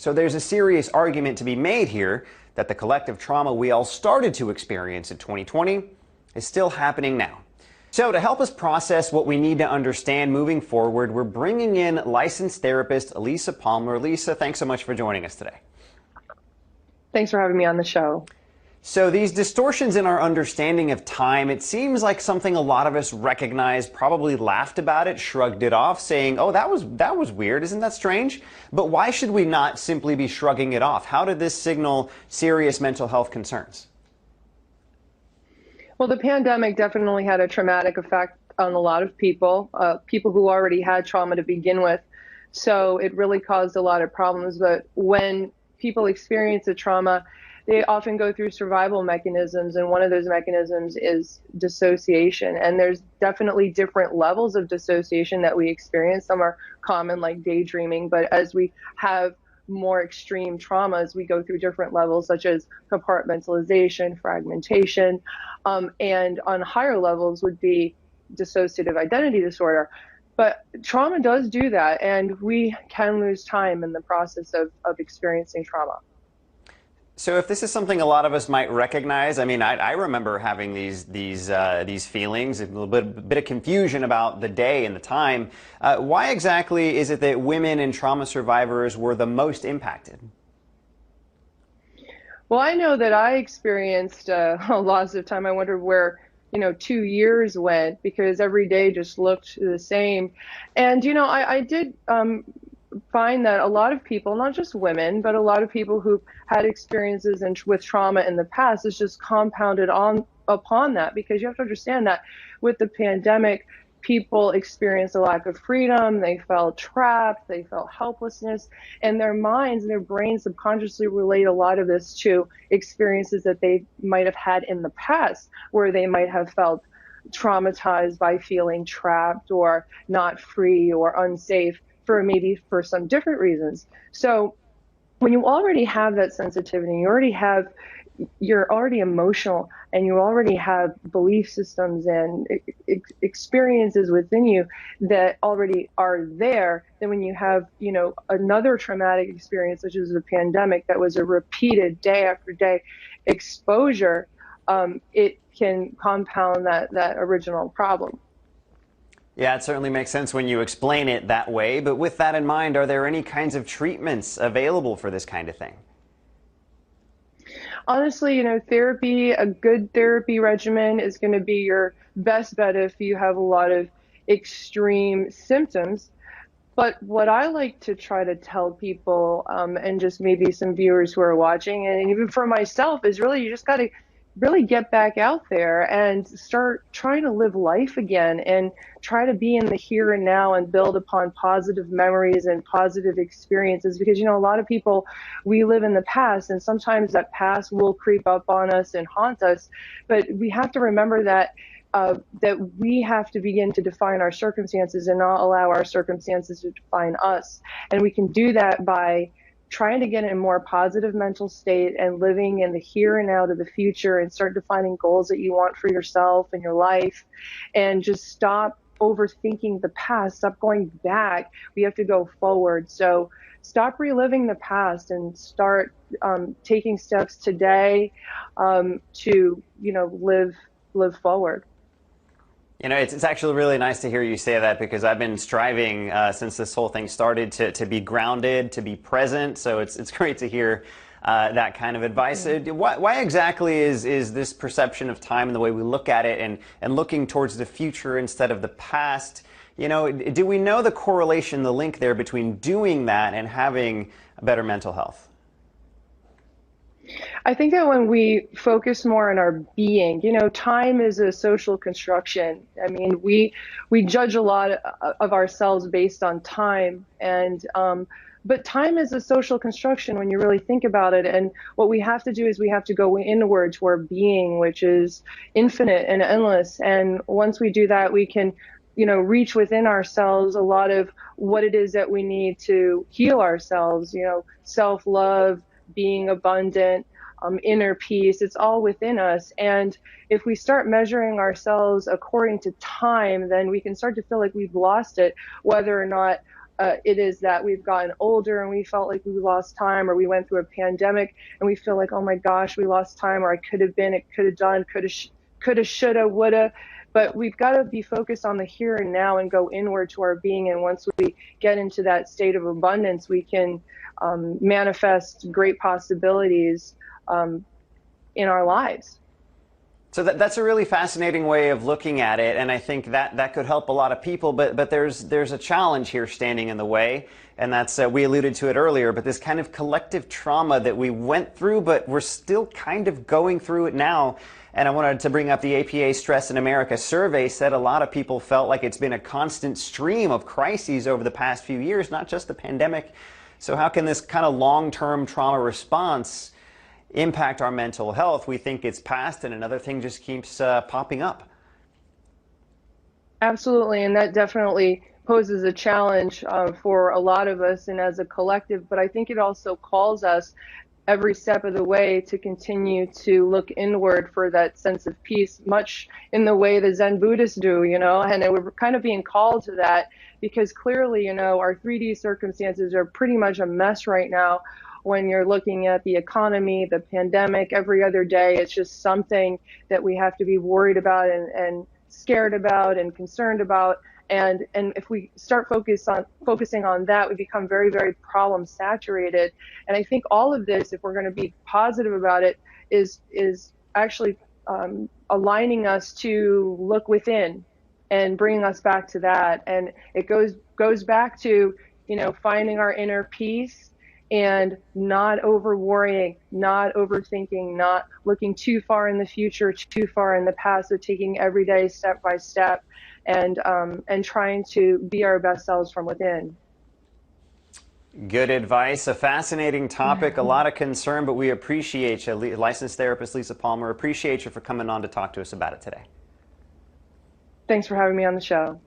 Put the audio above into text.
So there's a serious argument to be made here that the collective trauma we all started to experience in 2020 is still happening now. So to help us process what we need to understand moving forward, we're bringing in licensed therapist Lisa Palmer. Lisa, thanks so much for joining us today. Thanks for having me on the show. So these distortions in our understanding of time, it seems like something a lot of us recognized, probably laughed about it, shrugged it off, saying, oh, that was weird, isn't that strange? But why should we not simply be shrugging it off? How did this signal serious mental health concerns? Well, the pandemic definitely had a traumatic effect on a lot of people, people who already had trauma to begin with. So it really caused a lot of problems. But when people experience a trauma, they often go through survival mechanisms, and one of those mechanisms is dissociation. And there's definitely different levels of dissociation that we experience. Some are common, like daydreaming, but as we have more extreme traumas, we go through different levels, such as compartmentalization, fragmentation, and on higher levels would be dissociative identity disorder. But trauma does do that, and we can lose time in the process of experiencing trauma. So if this is something a lot of us might recognize, I mean, I remember having these feelings, a little bit of confusion about the day and the time. Why exactly is it that women and trauma survivors were the most impacted? Well, I know that I experienced a loss of time. I wondered where 2 years went, because every day just looked the same. And I did find that a lot of people, not just women, but a lot of people who had experiences with trauma in the past is just compounded upon that, because you have to understand that with the pandemic, people experienced a lack of freedom, they felt trapped, they felt helplessness, and their minds and their brains subconsciously relate a lot of this to experiences that they might have had in the past, where they might have felt traumatized by feeling trapped or not free or unsafe for some different reasons. So when you already have that sensitivity, you're already emotional, and you already have belief systems and experiences within you that already are there, then when you have, another traumatic experience, such as the pandemic, that was a repeated day after day exposure, it can compound that original problem. Yeah, it certainly makes sense when you explain it that way. But with that in mind, are there any kinds of treatments available for this kind of thing? Honestly, therapy, a good therapy regimen is going to be your best bet if you have a lot of extreme symptoms. But what I like to try to tell people, and just maybe some viewers who are watching, and even for myself, is really you just got to really get back out there and start trying to live life again, and try to be in the here and now and build upon positive memories and positive experiences. Because, a lot of people, we live in the past, and sometimes that past will creep up on us and haunt us. But we have to remember that we have to begin to define our circumstances and not allow our circumstances to define us. And we can do that by trying to get in a more positive mental state and living in the here and now to the future, and start defining goals that you want for yourself and your life, and just stop overthinking the past, stop going back. We have to go forward. So stop reliving the past and start taking steps today to live forward. It's actually really nice to hear you say that, because I've been striving since this whole thing started to be grounded, to be present. So it's great to hear that kind of advice. Why exactly is this perception of time and the way we look at it and looking towards the future instead of the past? Do we know the correlation, the link there between doing that and having a better mental health? I think that when we focus more on our being, time is a social construction. I mean, we judge a lot of ourselves based on time, but time is a social construction when you really think about it. And what we have to do is we have to go inward to our being, which is infinite and endless. And once we do that, we can, reach within ourselves a lot of what it is that we need to heal ourselves, self-love, being abundant, inner peace. It's all within us. And if we start measuring ourselves according to time, then we can start to feel like we've lost it, whether or not it is that we've gotten older and we felt like we lost time, or we went through a pandemic and we feel like, oh my gosh, we lost time, or I could have been, it could have done, could have, shoulda, woulda. But we've got to be focused on the here and now and go inward to our being. And once we get into that state of abundance, we can manifest great possibilities in our lives. So that's a really fascinating way of looking at it, and I think that could help a lot of people. But there's a challenge here standing in the way, and that's we alluded to it earlier. But this kind of collective trauma that we went through, but we're still kind of going through it now. And I wanted to bring up the APA Stress in America survey said a lot of people felt like it's been a constant stream of crises over the past few years, not just the pandemic. So how can this kind of long-term trauma response impact our mental health? We think it's past and another thing just keeps popping up. Absolutely, and that definitely poses a challenge for a lot of us and as a collective, but I think it also calls us every step of the way to continue to look inward for that sense of peace, much in the way the Zen Buddhists do, and we're kind of being called to that because clearly, our 3D circumstances are pretty much a mess right now. When you're looking at the economy, the pandemic, every other day, it's just something that we have to be worried about and scared about and concerned about. And if we start focusing on that, we become very, very problem saturated. And I think all of this, if we're going to be positive about it, is actually aligning us to look within and bringing us back to that. And it goes back to, finding our inner peace and not over worrying, not overthinking, not looking too far in the future, too far in the past, so taking every day step by step and trying to be our best selves from within. Good advice. A fascinating topic, a lot of concern, but we appreciate you. Licensed therapist Lisa Palmer, appreciate you for coming on to talk to us about it today. Thanks for having me on the show.